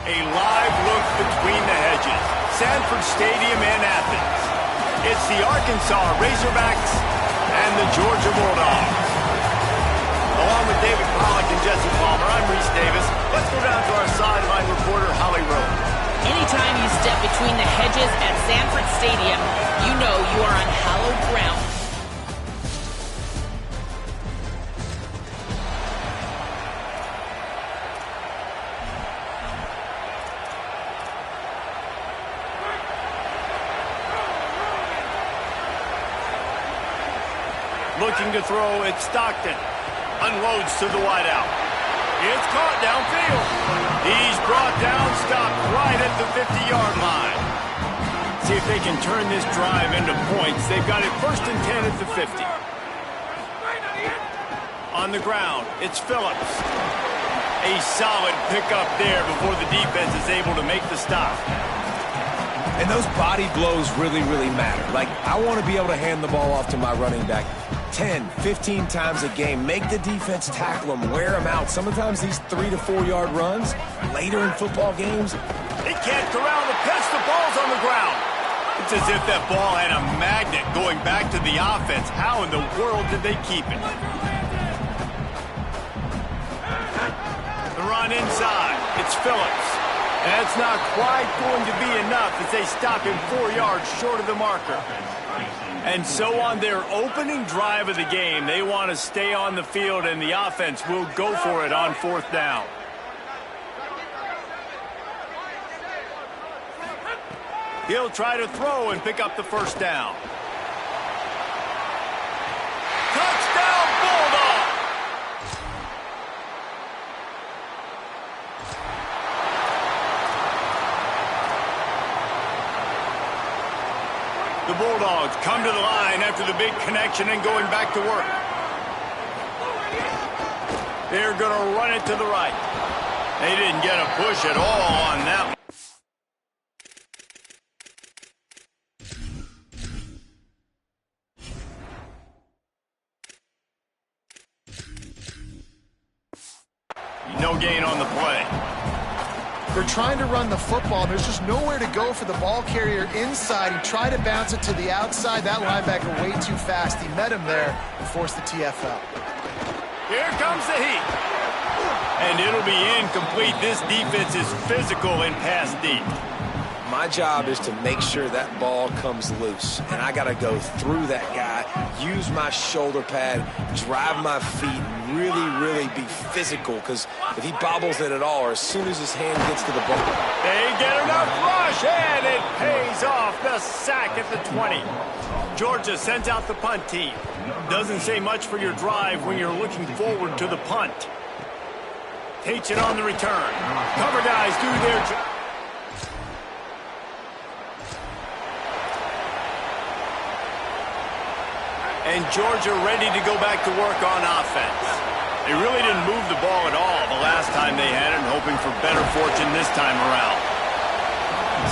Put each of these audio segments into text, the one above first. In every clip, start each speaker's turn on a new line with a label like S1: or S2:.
S1: A live look between the hedges. Sanford Stadium in Athens. It's the Arkansas Razorbacks and the Georgia Bulldogs. Along with David Pollack and Jesse Palmer, I'm Reese Davis. Let's go down to our sideline reporter, Holly Rowe.
S2: Anytime you step between the hedges at Sanford Stadium, you know you are on hallowed ground.
S1: Looking to throw, it's Stockton. Unloads to the wideout. It's caught downfield. He's brought down, stopped right at the 50-yard line. See if they can turn this drive into points. They've got it 1st and 10 at the 50. On the ground, it's Phillips. A solid pickup there before the defense is able to make the stop.
S3: And those body blows really, really matter. Like, I want to be able to hand the ball off to my running back 10, 15 times a game. Make the defense tackle them, wear them out. Sometimes these 3 to 4 yard runs later in football games.
S1: They can't corral the pitch. The ball's on the ground. It's as if that ball had a magnet going back to the offense. How in the world did they keep it? The run inside. It's Phillips. That's not quite going to be enough as they stop him 4 yards short of the marker. And so on their opening drive of the game, they want to stay on the field, and the offense will go for it on 4th down. He'll try to throw and pick up the 1st down. Touchdown, Bulldogs! The Bulldogs come to the line after the big connection and going back to work. They're going to run it to the right. They didn't get a push at all on that one. No gain on the play.
S4: They're trying to run the football. There's just nowhere to go for the ball carrier inside. He tried to bounce it to the outside. That linebacker way too fast. He met him there and forced the TFL.
S1: Here comes the heat. And it'll be incomplete. This defense is physical in pass deep.
S3: My job is to make sure that ball comes loose. And I got to go through that guy, use my shoulder pad, drive my feet, and really, really be physical. Because if he bobbles it at all, or as soon as his hand gets to the ball.
S1: They get enough rush, and it pays off. The sack at the 20. Georgia sends out the punt team. Doesn't say much for your drive when you're looking forward to the punt. Takes it on the return. Cover guys do their job. And Georgia ready to go back to work on offense. They really didn't move the ball at all the last time they had it, hoping for better fortune this time around.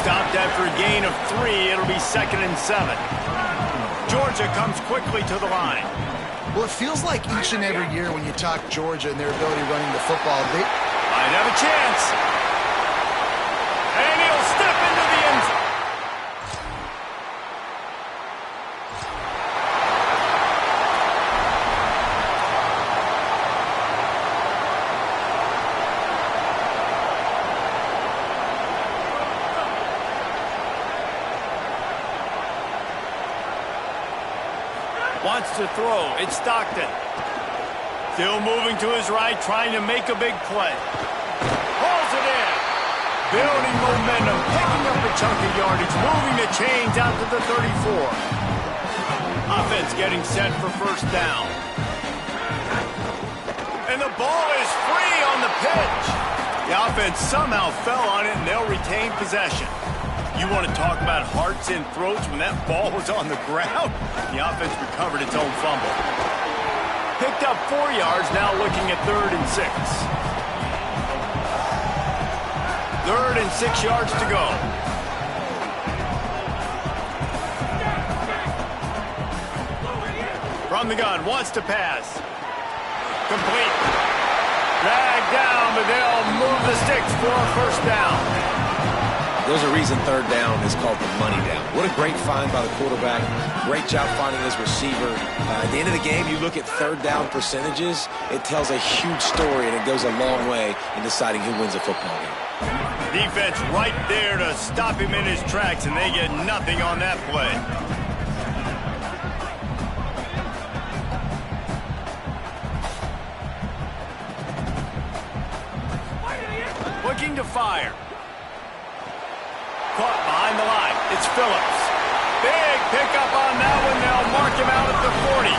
S1: Stopped after a gain of 3. It'll be 2nd and 7. Georgia comes quickly to the line.
S4: Well, it feels like each and every year when you talk Georgia and their ability running the football, they
S1: might have a chance. And he'll step into the end zone. Wants to throw. It's Stockton. Still moving to his right, trying to make a big play. Pulls it in. Building momentum, picking up a chunk of yardage, moving the chains out to the 34. Offense getting set for 1st down. And the ball is free on the pitch. The offense somehow fell on it, and they'll retain possession. You want to talk about hearts and throats when that ball was on the ground? The offense recovered its own fumble. Picked up 4 yards, now looking at 3rd and 6. 3rd and 6 yards to go. From the gun, wants to pass. Complete. Dragged down, but they'll move the sticks for a first down.
S3: There's a reason third down is called the money down. What a great find by the quarterback. Great job finding his receiver. At the end of the game, you look at third down percentages, it tells a huge story, and it goes a long way in deciding who wins a football game.
S1: Defense right there to stop him in his tracks, and they get nothing on that play. Looking to fire. Caught behind the line. It's Phillips. Big pickup on that one. They'll mark him out at the 40.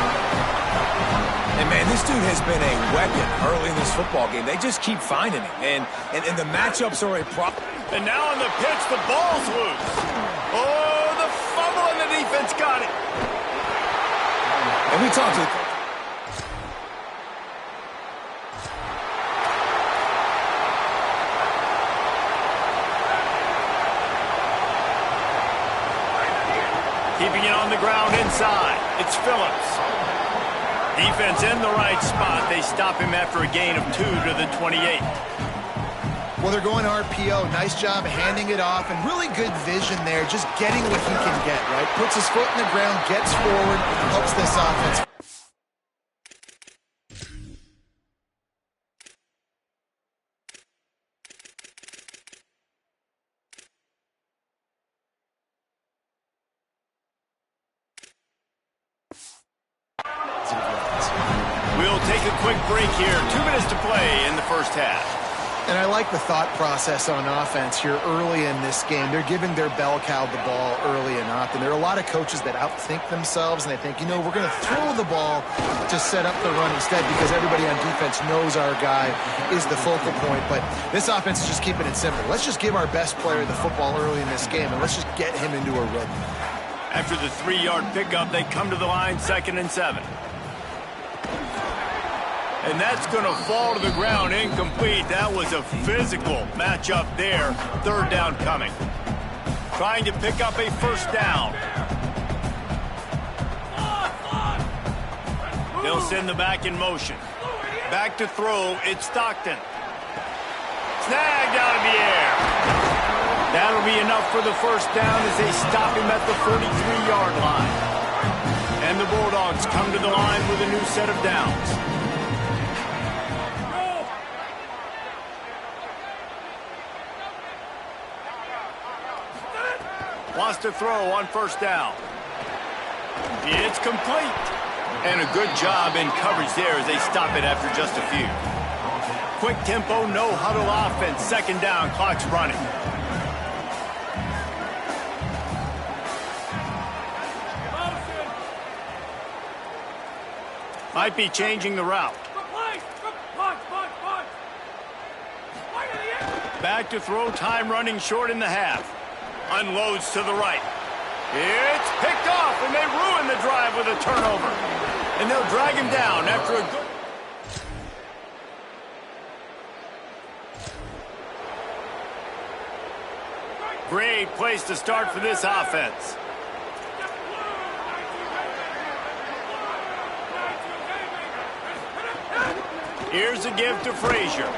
S3: And, man, this dude has been a weapon early in this football game. They just keep finding him. And the matchups are a problem.
S1: And now on the pitch, the ball's loose. Oh, the fumble, and the defense got it.
S3: And we talked to...
S1: Keeping it on the ground inside. It's Phillips. Defense in the right spot. They stop him after a gain of 2 to the 28.
S4: Well, they're going RPO. Nice job handing it off, and really good vision there, just getting what he can get, right? Puts his foot in the ground, gets forward, helps this offense.
S1: We'll take a quick break here. 2 minutes to play in the first half.
S4: And I like the thought process on offense here early in this game. They're giving their bell cow the ball early and often. There are a lot of coaches that outthink themselves, and they think, you know, we're going to throw the ball to set up the run instead because everybody on defense knows our guy is the focal point. But this offense is just keeping it simple. Let's just give our best player the football early in this game, and let's just get him into a rhythm.
S1: After the 3-yard pickup, they come to the line, 2nd and 7. And that's going to fall to the ground, incomplete. That was a physical matchup there. 3rd down coming. Trying to pick up a first down. They'll send the back in motion. Back to throw, it's Stockton. Snagged out of the air. That'll be enough for the first down as they stop him at the 43-yard line. And the Bulldogs come to the line with a new set of downs. Wants to throw on first down. It's complete. And a good job in coverage there as they stop it after just a few. Quick tempo, no huddle offense. 2nd down, clock's running. Might be changing the route. Back to throw, time running short in the half. Unloads to the right. It's picked off, and they ruin the drive with a turnover. And they'll drag him down after a good... Great place to start for this offense. Here's a give to Frazier.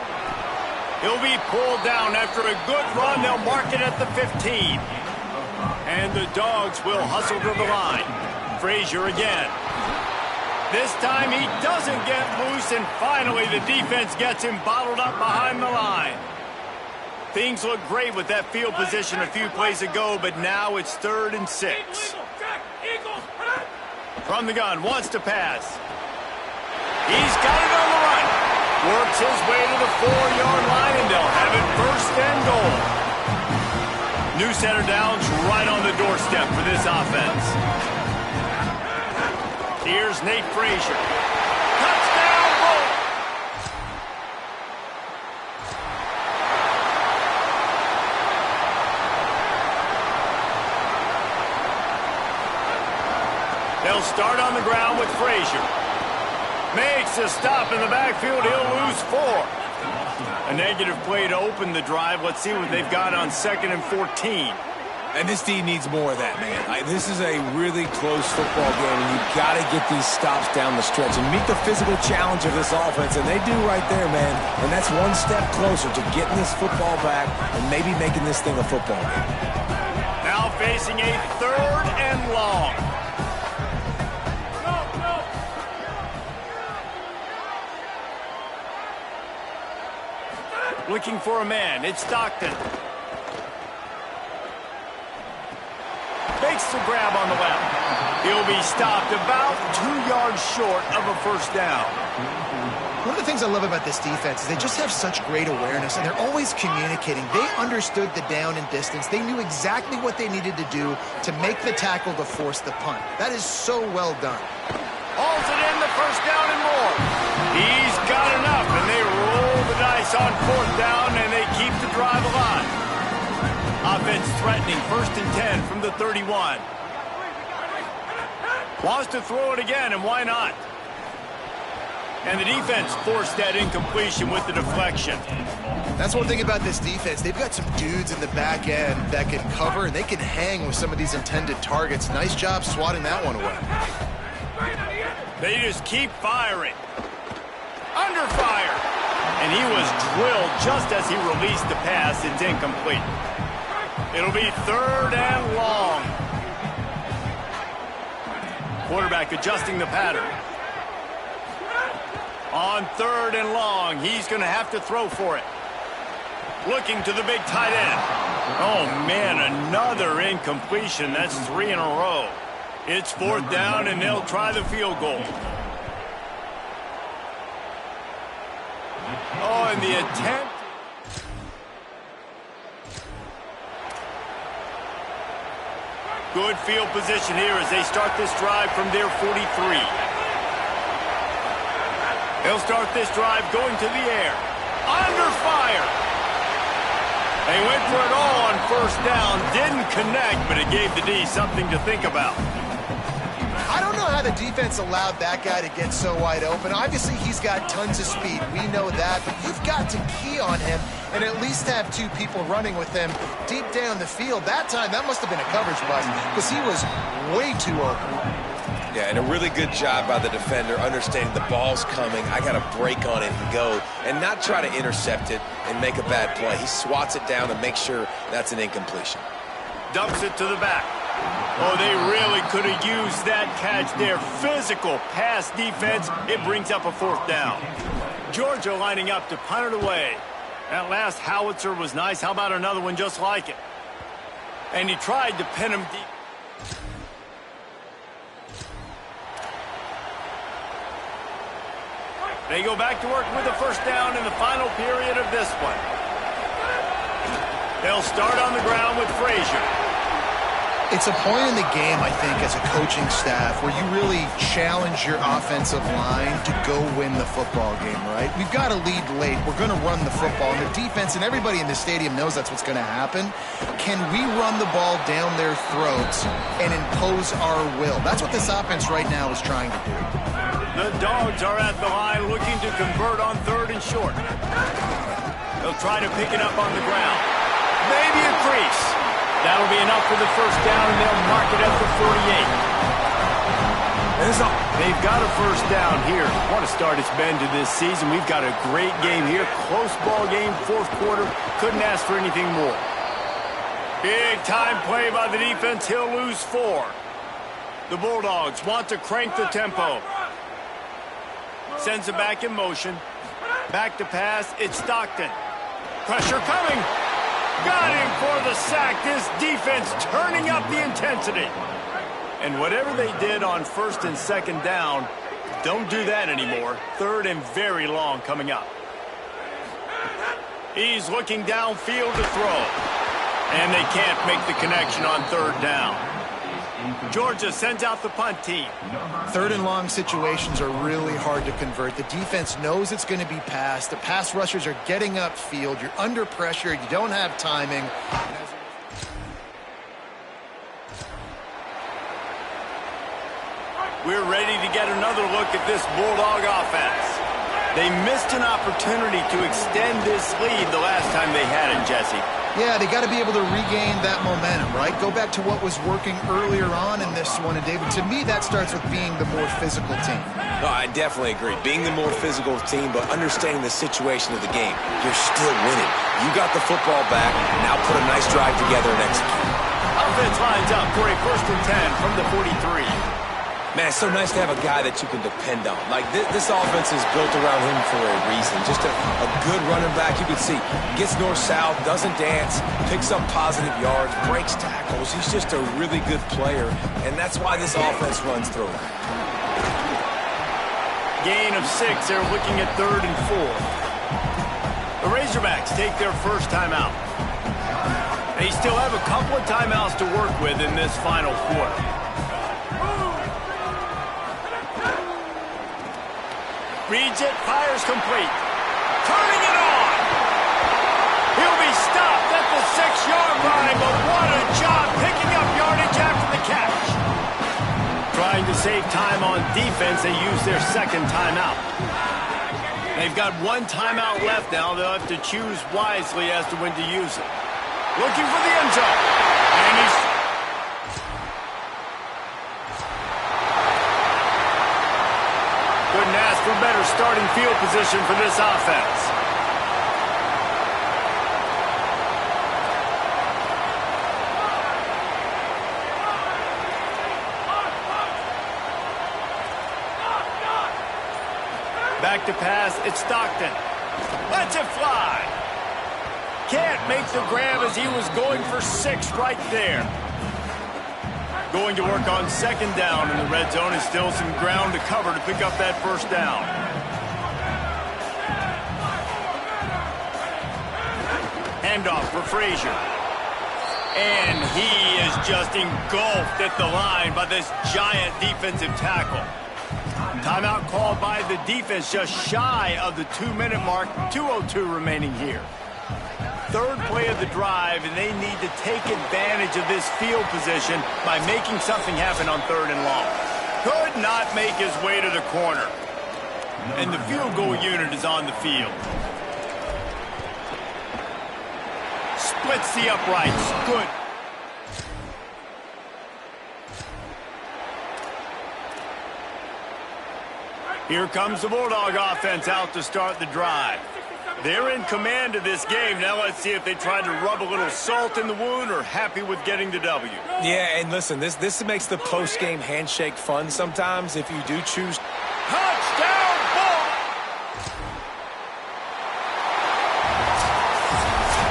S1: He'll be pulled down after a good run. They'll mark it at the 15. And the Dogs will hustle to the line. Frazier again. This time he doesn't get loose, and finally the defense gets him bottled up behind the line. Things look great with that field position a few plays ago, but now it's 3rd and 6. From the gun, wants to pass. He's got it on the run. Works his way to the 4-yard line, and they'll have it 1st and goal. New set of downs right on the doorstep for this offense. Here's Nate Frazier. Touchdown, Bull! They'll start on the ground with Frazier. Makes a stop in the backfield. He'll lose 4. A negative play to open the drive. Let's see what they've got on 2nd and 14.
S3: And this D needs more of that, man. This is a really close football game, and you've got to get these stops down the stretch and meet the physical challenge of this offense, and they do right there, man. And that's one step closer to getting this football back and maybe making this thing a football game.
S1: Now facing a 3rd and long. Looking for a man. It's Stockton. Makes the grab on the left. He'll be stopped about 2 yards short of a first down.
S4: One of the things I love about this defense is they just have such great awareness, and they're always communicating. They understood the down and distance. They knew exactly what they needed to do to make the tackle to force the punt. That is so well done.
S1: Hauls it in, the first down and more. He's got enough, and they roll the dice on 4th down, and they keep the drive alive. Offense threatening, 1st and 10 from the 31. Wants to throw it again, and why not? And the defense forced that incompletion with the deflection.
S4: That's one thing about this defense. They've got some dudes in the back end that can cover, and they can hang with some of these intended targets. Nice job swatting that one away.
S1: They just keep firing. Under fire. And he was drilled just as he released the pass. It's incomplete. It'll be 3rd and long. Quarterback adjusting the pattern. On 3rd and long, he's going to have to throw for it. Looking to the big tight end. Oh, man, another incompletion. That's 3 in a row. It's 4th down, and they'll try the field goal. Oh, and the attempt. Good field position here as they start this drive from their 43. They'll start this drive going to the air. Under fire. They went for it all on 1st down. Didn't connect, but it gave the D something to think about.
S4: I don't know how the defense allowed that guy to get so wide open. Obviously, he's got tons of speed. We know that, but you've got to key on him and at least have 2 people running with him deep down the field. That time, that must have been a coverage bust because he was way too open.
S3: Yeah, and a really good job by the defender understanding the ball's coming. I got to break on it and go and not try to intercept it and make a bad play. He swats it down and makes sure that's an incompletion.
S1: Dumps it to the back. Oh, they really could have used that catch there. Physical pass defense. It brings up a 4th down. Georgia lining up to punt it away. That last howitzer was nice. How about another one just like it? And he tried to pin him deep. They go back to work with the 1st down in the final period of this one. They'll start on the ground with Frazier.
S4: It's a point in the game, I think, as a coaching staff where you really challenge your offensive line to go win the football game, right? We've got to lead late. We're going to run the football. And the defense and everybody in the stadium knows that's what's going to happen. Can we run the ball down their throats and impose our will? That's what this offense right now is trying to do.
S1: The Dogs are at the line looking to convert on 3rd and short. They'll try to pick it up on the ground. Maybe a crease. That'll be enough for the 1st down, and they'll mark it at the 48. They've got a 1st down here. What a start it's been to this season. We've got a great game here. Close ball game, 4th quarter. Couldn't ask for anything more. Big time play by the defense. He'll lose 4. The Bulldogs want to crank the tempo. Sends it back in motion. Back to pass. It's Stockton. Pressure coming. Got him for the sack. This defense turning up the intensity. And whatever they did on 1st and 2nd down, don't do that anymore. 3rd and very long coming up. He's looking downfield to throw. And they can't make the connection on 3rd down. Georgia sends out the punt team.
S4: 3rd and long situations are really hard to convert. The defense knows it's going to be passed. The pass rushers are getting upfield. You're under pressure. You don't have timing.
S1: We're ready to get another look at this Bulldog offense. They missed an opportunity to extend this lead the last time they had it, Jesse.
S4: Yeah, they got to be able to regain that momentum, right? Go back to what was working earlier on in this one. And, David, to me, that starts with being the more physical team.
S3: No, I definitely agree. Being the more physical team, but understanding the situation of the game. You're still winning. You got the football back. Now put a nice drive together and execute.
S1: Offense lines up for a 1st and 10 from the 43.
S3: Man, it's so nice to have a guy that you can depend on. Like, this offense is built around him for a reason. Just a good running back. You can see, gets north-south, doesn't dance, picks up positive yards, breaks tackles. He's just a really good player, and that's why this offense runs through him.
S1: Gain of 6. They're looking at 3rd and 4. The Razorbacks take their first timeout. They still have a couple of timeouts to work with in this final quarter. Reads it, fires complete. Turning it on. He'll be stopped at the 6-yard line, but what a job picking up yardage after the catch. Trying to save time on defense, they use their second timeout. They've got one timeout left now. They'll have to choose wisely as to when to use it. Looking for the end zone. And he's... Couldn't ask for better starting field position for this offense. Back to pass, it's Stockton. Lets it fly. Can't make the grab as he was going for 6 right there. Going to work on 2nd down in the red zone. Is still some ground to cover to pick up that 1st down. Handoff for Frazier. And he is just engulfed at the line by this giant defensive tackle. Timeout called by the defense just shy of the 2-minute mark. 2:02 remaining here. 3rd play of the drive, and they need to take advantage of this field position by making something happen on 3rd and long. Could not make his way to the corner. And the field goal unit is on the field. Splits the uprights. Good. Here comes the Bulldog offense out to start the drive. They're in command of this game. Now let's see if they try to rub a little salt in the wound or happy with getting the W.
S3: Yeah, and listen, this makes the post-game handshake fun sometimes if you do choose.
S1: Touchdown, Bull!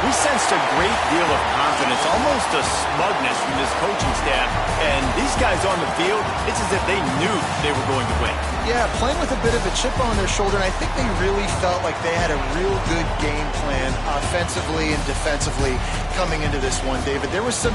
S1: We sensed a great deal of confidence, almost a smugness from this coaching staff. And these guys on the field, it's as if they knew they were going to win.
S4: Yeah, playing with a bit of a chip on their shoulder, and I think they really felt like they had a real good game plan offensively and defensively coming into this one, David. There was some